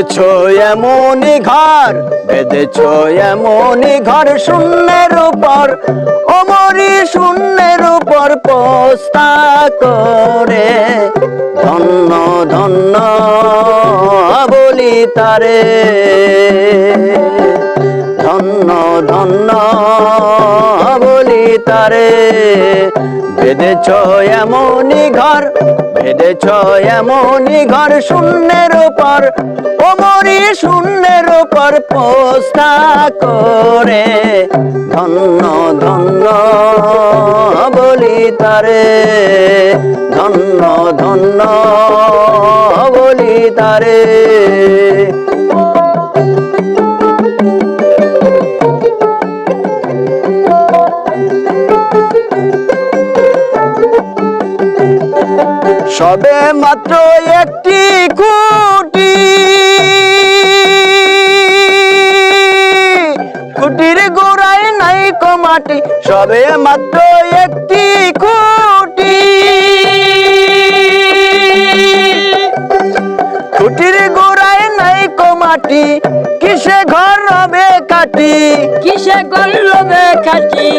বেঁধেছ এমনই ঘর, বেঁধেছ এমনই ঘর শূন্যের উপর, অমরি শূন্যের উপর পোস্তা করে। ধন্য ধন্য বলি তারে, ধন্য ধন্য বলি তারে। বেঁধেছ এমনই ঘর, বেঁধেছ এমনই ঘর শূন্যের উপর, অমরি শূন্যের উপর পোস্তা করে। ধন্য ধন্য বলি তারে, ধন্য ধন্য বলি তারে। সবে মাত্র একটি খুঁটি, খুঁটির গোড়ায় নাই মাটি। সবে মাত্র একটি খুঁটি, খুঁটির গোড়ায় নাই মাটি। কিসে ঘর রবে খাটি, কিসে ঘর রবে খাটি,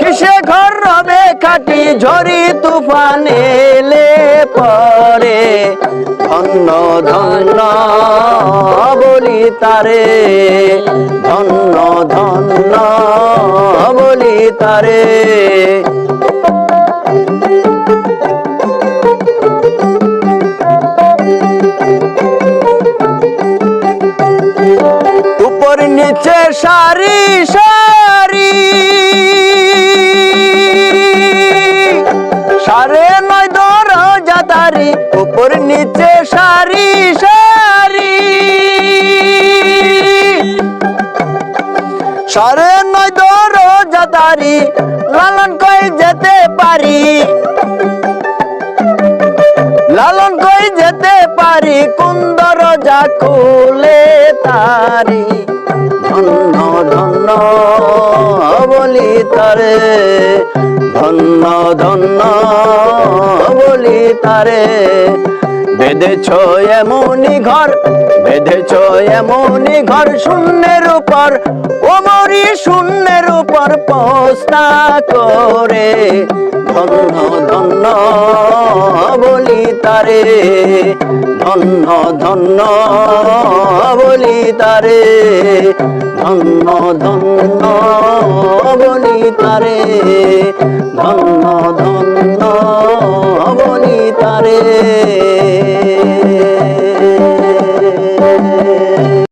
কিসে ঘর রবে খাটি। ঝড়ি তুফান এলে পরে। ধন্য ধন্য বলি তারে, ধন্য ধন্য বলি তারে। উপর নিচে সারি সারি, সাড়ে নয় দরজা তারি। উপর নিচে সারি সারি, সাড়ে নয় দরজা তারি। লালন কই যেতে পারি, লালন কই যেতে পারি। কোন দরজা খুলে তারি। ধন্য ধন্য বলি তারে, ধন্য ধন্য বলি তারে। বেঁধেছ এমনই ঘর, বেঁধেছ এমনই ঘর শূন্যের উপর, অমরি শূন্যের উপর পোস্তা করে। ধন্য ধন্য বলি তারে, ধন্য ধন্য বলি তারে, ধন্য ধন্য বলি তারে, ধন্য